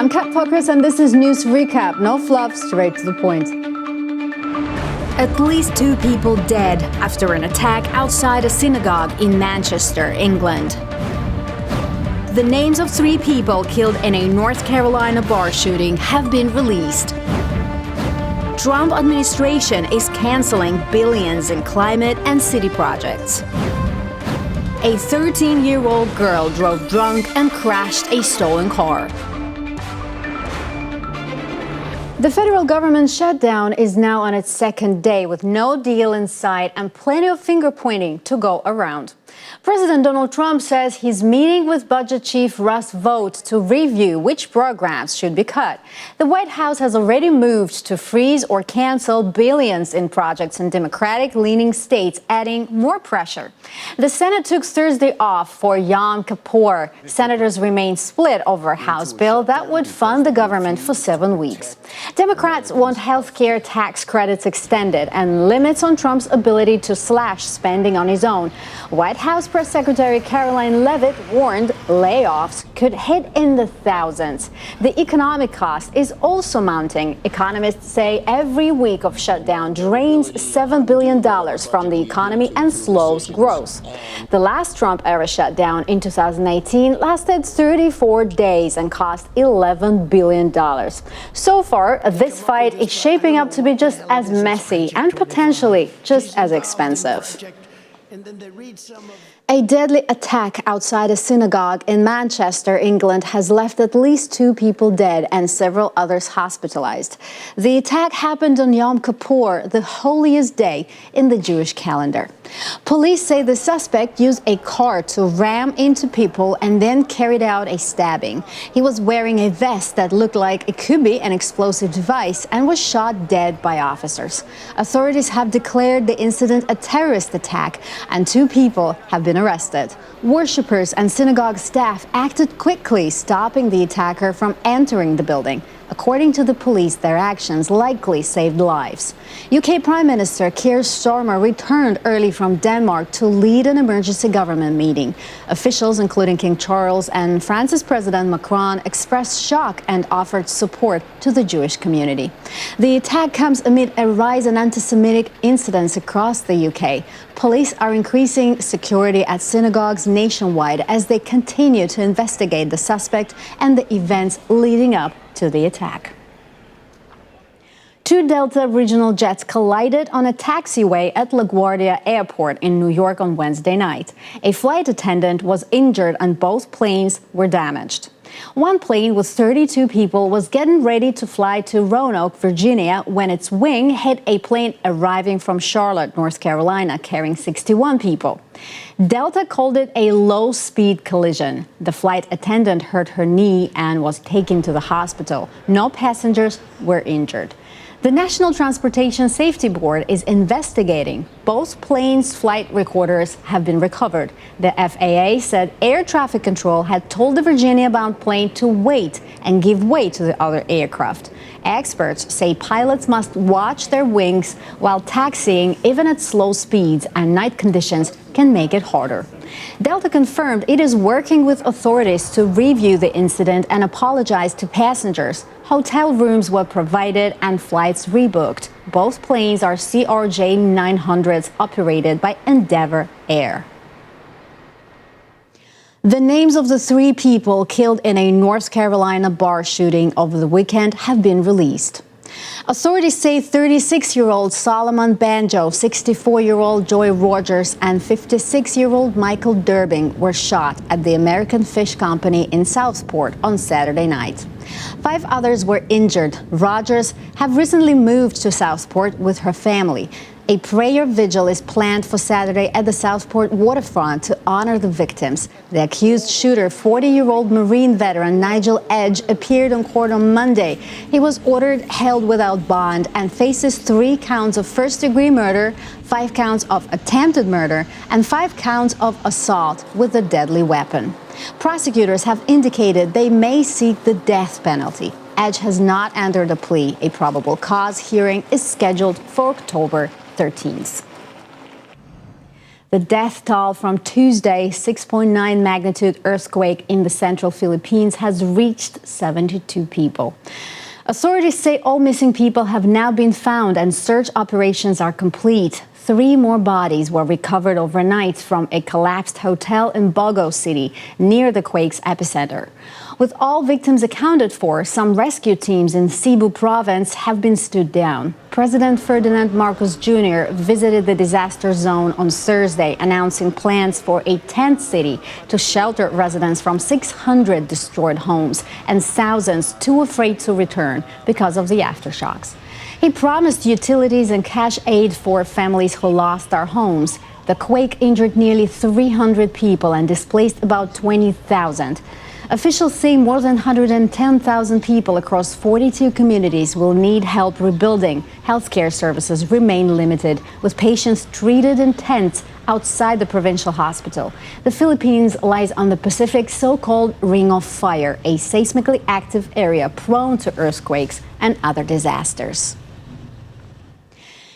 I'm Kat Focus, and this is News Recap. No fluff, straight to the point. At least 2 people dead after an attack outside a synagogue in Manchester, England. The names of 3 people killed in a North Carolina bar shooting have been released. Trump administration is canceling billions in climate and city projects. A 13-year-old girl drove drunk and crashed a stolen car. The federal government shutdown is now on its second day with no deal in sight and plenty of finger-pointing to go around. President Donald Trump says he's meeting with Budget Chief Russ Vought to review which programs should be cut. The White House has already moved to freeze or cancel billions in projects in Democratic-leaning states, adding more pressure. The Senate took Thursday off for Yom Kippur. Senators remain split over a House bill that would fund the government for 7 weeks. Democrats want health care tax credits extended and limits on Trump's ability to slash spending on his own. White House Press Secretary Caroline Leavitt warned layoffs could hit in the thousands. The economic cost is also mounting. Economists say every week of shutdown drains $7 billion from the economy and slows growth. The last Trump-era shutdown in 2018 lasted 34 days and cost $11 billion. So far, this fight is shaping up to be just as messy and potentially just as expensive. A deadly attack outside a synagogue in Manchester, England, has left at least 2 people dead and several others hospitalized. The attack happened on Yom Kippur, the holiest day in the Jewish calendar. Police say the suspect used a car to ram into people and then carried out a stabbing. He was wearing a vest that looked like it could be an explosive device and was shot dead by officers. Authorities have declared the incident a terrorist attack, and 2 people have been arrested. Worshippers and synagogue staff acted quickly, stopping the attacker from entering the building. According to the police, their actions likely saved lives. UK Prime Minister Keir Starmer returned early from Denmark to lead an emergency government meeting. Officials, including King Charles and France's President Macron, expressed shock and offered support to the Jewish community. The attack comes amid a rise in anti-Semitic incidents across the UK. Police are increasing security at synagogues nationwide as they continue to investigate the suspect and the events leading up to the attack. 2 Delta regional jets collided on a taxiway at LaGuardia Airport in New York on Wednesday night. A flight attendant was injured and both planes were damaged. One plane with 32 people was getting ready to fly to Roanoke, Virginia, when its wing hit a plane arriving from Charlotte, North Carolina, carrying 61 people. Delta called it a low-speed collision. The flight attendant hurt her knee and was taken to the hospital. No passengers were injured. The National Transportation Safety Board is investigating. Both planes' flight recorders have been recovered. The FAA said air traffic control had told the Virginia-bound plane to wait and give way to the other aircraft. Experts say pilots must watch their wings while taxiing, even at slow speeds, and night conditions can make it harder. Delta confirmed it is working with authorities to review the incident and apologize to passengers. Hotel rooms were provided and flights rebooked. Both planes are CRJ 900s operated by Endeavour Air. The names of the 3 people killed in a North Carolina bar shooting over the weekend have been released. Authorities say 36-year-old Solomon Banjo, 64-year-old Joy Rogers, and 56-year-old Michael Durbing were shot at the American Fish Company in Southport on Saturday night. 5 others were injured. Rogers have recently moved to Southport with her family. A prayer vigil is planned for Saturday at the Southport waterfront to honor the victims. The accused shooter, 40-year-old Marine veteran Nigel Edge, appeared on court on Monday. He was ordered held without bond and faces 3 counts of first-degree murder, 5 counts of attempted murder, and 5 counts of assault with a deadly weapon. Prosecutors have indicated they may seek the death penalty. Edge has not entered a plea. A probable cause hearing is scheduled for October 13th. The death toll from Tuesday's 6.9 magnitude earthquake in the central Philippines has reached 72 people. Authorities say all missing people have now been found and search operations are complete. 3 more bodies were recovered overnight from a collapsed hotel in Bogo City, near the quake's epicenter. With all victims accounted for, some rescue teams in Cebu province have been stood down. President Ferdinand Marcos Jr. visited the disaster zone on Thursday, announcing plans for a tent city to shelter residents from 600 destroyed homes and thousands too afraid to return because of the aftershocks. He promised utilities and cash aid for families who lost their homes. The quake injured nearly 300 people and displaced about 20,000. Officials say more than 110,000 people across 42 communities will need help rebuilding. Healthcare services remain limited, with patients treated in tents outside the provincial hospital. The Philippines lies on the Pacific's so-called Ring of Fire, a seismically active area prone to earthquakes and other disasters.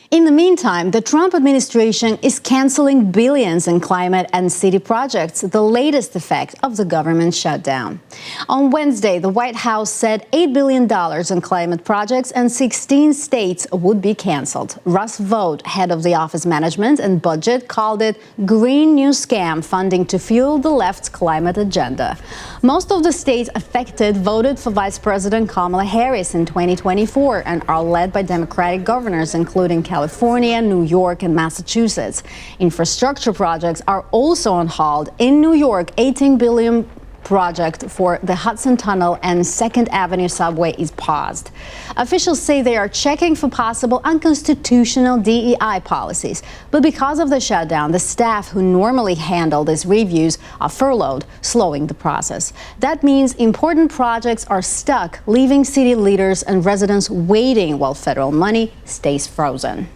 In the meantime, the Trump administration is canceling billions in climate and city projects, the latest effect of the government shutdown. On Wednesday, the White House said $8 billion in climate projects and 16 states would be canceled. Russ Vought, head of the Office Management and Budget, called it Green New Scam funding to fuel the left's climate agenda. Most of the states affected voted for Vice President Kamala Harris in 2024 and are led by Democratic governors, including California, New York, and Massachusetts. Infrastructure projects are also on hold. In New York, $18 billion project for the Hudson Tunnel and 2nd Avenue subway is paused. Officials say they are checking for possible unconstitutional DEI policies, but because of the shutdown, the staff who normally handle these reviews are furloughed, slowing the process. That means important projects are stuck, leaving city leaders and residents waiting while federal money stays frozen.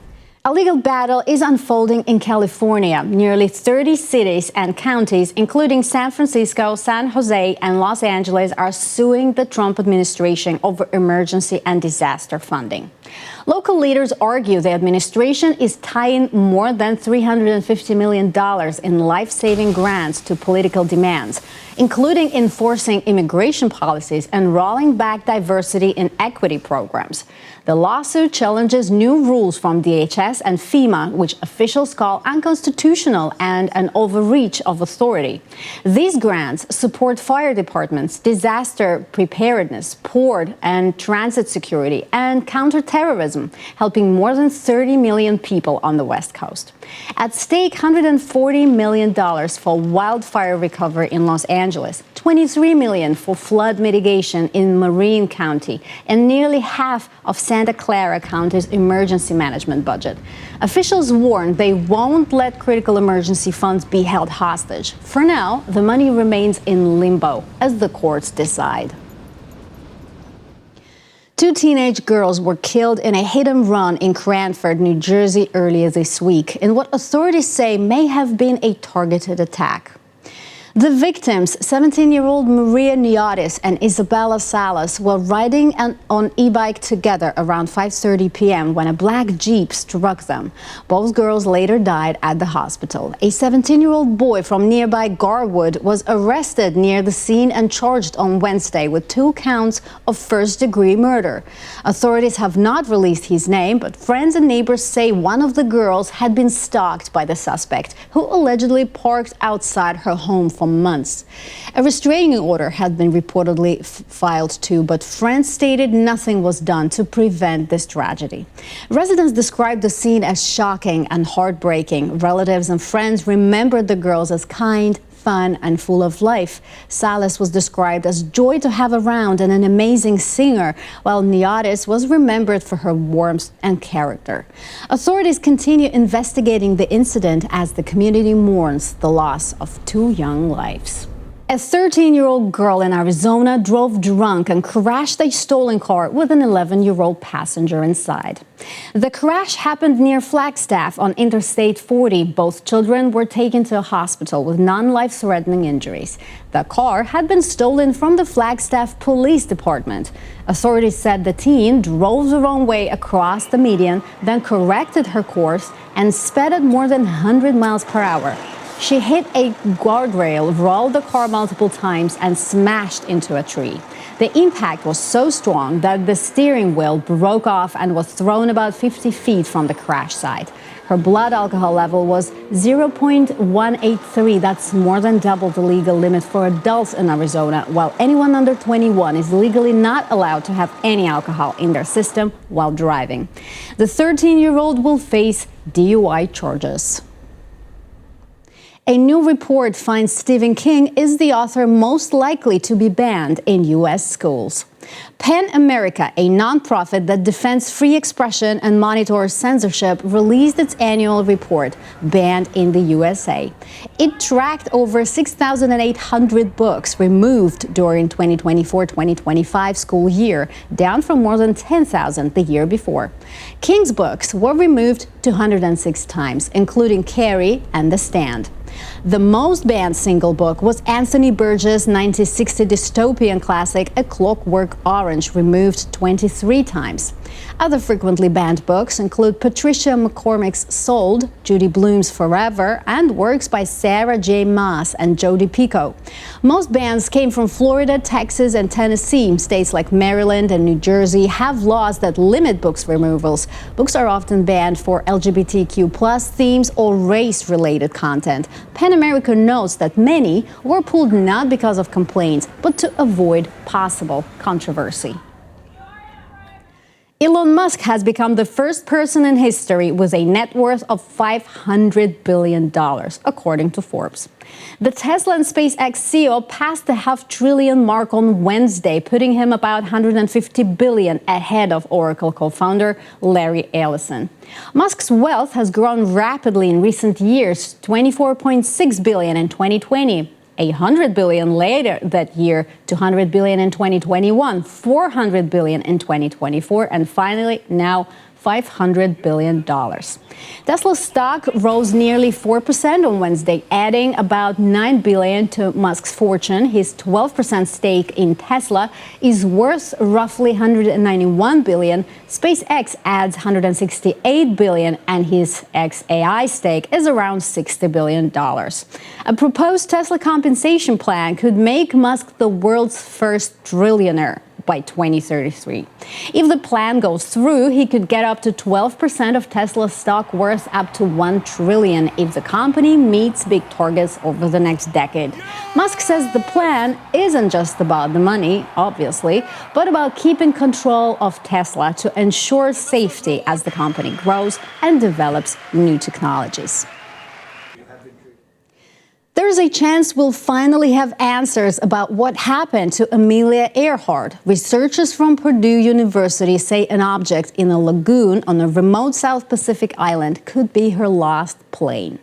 A legal battle is unfolding in California. Nearly 30 cities and counties, including San Francisco, San Jose, and Los Angeles, are suing the Trump administration over emergency and disaster funding. Local leaders argue the administration is tying more than $350 million in life-saving grants to political demands, including enforcing immigration policies and rolling back diversity and equity programs. The lawsuit challenges new rules from DHS and FEMA, which officials call unconstitutional and an overreach of authority. These grants support fire departments, disaster preparedness, port and transit security, and counterterrorism, helping more than 30 million people on the West Coast. At stake, $140 million for wildfire recovery in Los Angeles, $23 million for flood mitigation in Marin County, and nearly half of Santa Clara County's emergency management budget. Officials warn they won't let critical emergency funds be held hostage. For now, the money remains in limbo as the courts decide. 2 teenage girls were killed in a hit-and-run in Cranford, New Jersey earlier this week, in what authorities say may have been a targeted attack. The victims, 17-year-old Maria Niotis and Isabella Salas, were riding on e-bike together around 5:30 p.m. when a black Jeep struck them. Both girls later died at the hospital. A 17-year-old boy from nearby Garwood was arrested near the scene and charged on Wednesday with 2 counts of first-degree murder. Authorities have not released his name, but friends and neighbors say one of the girls had been stalked by the suspect, who allegedly parked outside her home for months. A restraining order had been reportedly filed too, but friends stated nothing was done to prevent this tragedy. Residents described the scene as shocking and heartbreaking. Relatives and friends remembered the girls as kind, fun, and full of life. Salas was described as joy to have around and an amazing singer, while Niotis was remembered for her warmth and character. Authorities continue investigating the incident as the community mourns the loss of 2 young lives. A 13-year-old girl in Arizona drove drunk and crashed a stolen car with an 11-year-old passenger inside. The crash happened near Flagstaff on Interstate 40. Both children were taken to a hospital with non-life-threatening injuries. The car had been stolen from the Flagstaff Police Department. Authorities said the teen drove the wrong way across the median, then corrected her course and sped at more than 100 miles per hour. She hit a guardrail, rolled the car multiple times, and smashed into a tree. The impact was so strong that the steering wheel broke off and was thrown about 50 feet from the crash site. Her blood alcohol level was 0.183. That's more than double the legal limit for adults in Arizona, while anyone under 21 is legally not allowed to have any alcohol in their system while driving. The 13-year-old will face DUI charges. A new report finds Stephen King is the author most likely to be banned in U.S. schools. PEN America, a nonprofit that defends free expression and monitors censorship, released its annual report, Banned in the USA. It tracked over 6,800 books removed during 2024-2025 school year, down from more than 10,000 the year before. King's books were removed 206 times, including Carrie and The Stand. The most banned single book was Anthony Burgess' 1960 dystopian classic, A Clockwork Orange, removed 23 times. Other frequently banned books include Patricia McCormick's Sold, Judy Blume's Forever, and works by Sarah J. Maas and Jodi Picoult. Most bans came from Florida, Texas, and Tennessee. States like Maryland and New Jersey have laws that limit books removals. Books are often banned for LGBTQ+ themes or race-related content. PEN America notes that many were pulled not because of complaints, but to avoid possible controversy. Elon Musk has become the first person in history with a net worth of $500 billion, according to Forbes. The Tesla and SpaceX CEO passed the $500 billion mark on Wednesday, putting him about $150 billion ahead of Oracle co-founder Larry Ellison. Musk's wealth has grown rapidly in recent years, $24.6 billion in 2020. $100 billion later that year, $200 billion in 2021, $400 billion in 2024, and finally now $500 billion. Tesla's stock rose nearly 4% on Wednesday, adding about $9 billion to Musk's fortune. His 12% stake in Tesla is worth roughly $191 billion. SpaceX adds $168 billion, and his XAI stake is around $60 billion. A proposed Tesla compensation plan could make Musk the world's first trillionaire by 2033. If the plan goes through, he could get up to 12% of Tesla's stock worth up to $1 trillion if the company meets big targets over the next decade. Musk says the plan isn't just about the money, obviously, but about keeping control of Tesla to ensure safety as the company grows and develops new technologies. There's a chance we'll finally have answers about what happened to Amelia Earhart. Researchers from Purdue University say an object in a lagoon on a remote South Pacific island could be her lost plane.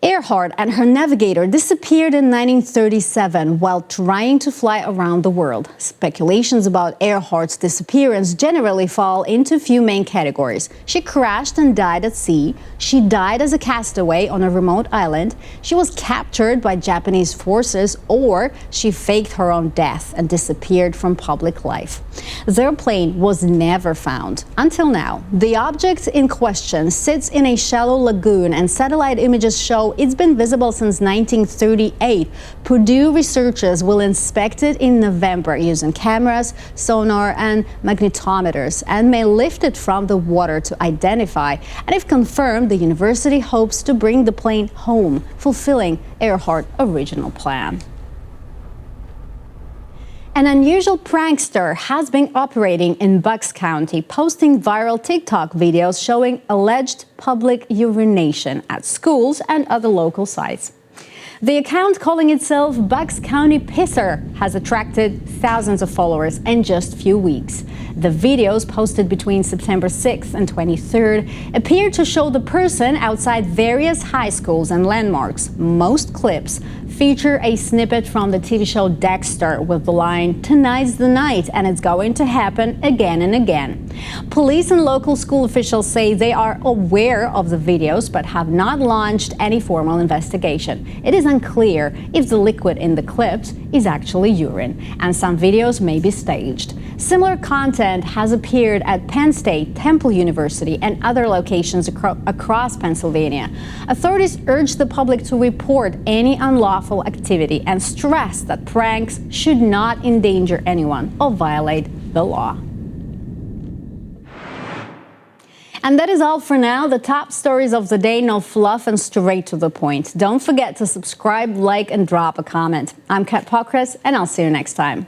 Earhart and her navigator disappeared in 1937 while trying to fly around the world. Speculations about Earhart's disappearance generally fall into a few main categories. She crashed and died at sea. She died as a castaway on a remote island. She was captured by Japanese forces, or she faked her own death and disappeared from public life. Their plane was never found until now. The object in question sits in a shallow lagoon, and satellite images show it's been visible since 1938. Purdue researchers will inspect it in November using cameras, sonar, and magnetometers, and may lift it from the water to identify. And if confirmed, the university hopes to bring the plane home, fulfilling Earhart's original plan. An unusual prankster has been operating in Bucks County, posting viral TikTok videos showing alleged public urination at schools and other local sites. The account, calling itself Bucks County Pisser, has attracted thousands of followers in just a few weeks. The videos posted between September 6th and 23rd appear to show the person outside various high schools and landmarks. Most clips feature a snippet from the TV show Dexter with the line, "Tonight's the night, and it's going to happen again and again." Police and local school officials say they are aware of the videos but have not launched any formal investigation. It is unclear if the liquid in the clips is actually urine, and some videos may be staged. Similar content has appeared at Penn State, Temple University, and other locations across Pennsylvania. Authorities urge the public to report any unlawful activity and stress that pranks should not endanger anyone or violate the law. And that is all for now. The top stories of the day, no fluff and straight to the point. Don't forget to subscribe, like, and drop a comment. I'm Kat Pokras, and I'll see you next time.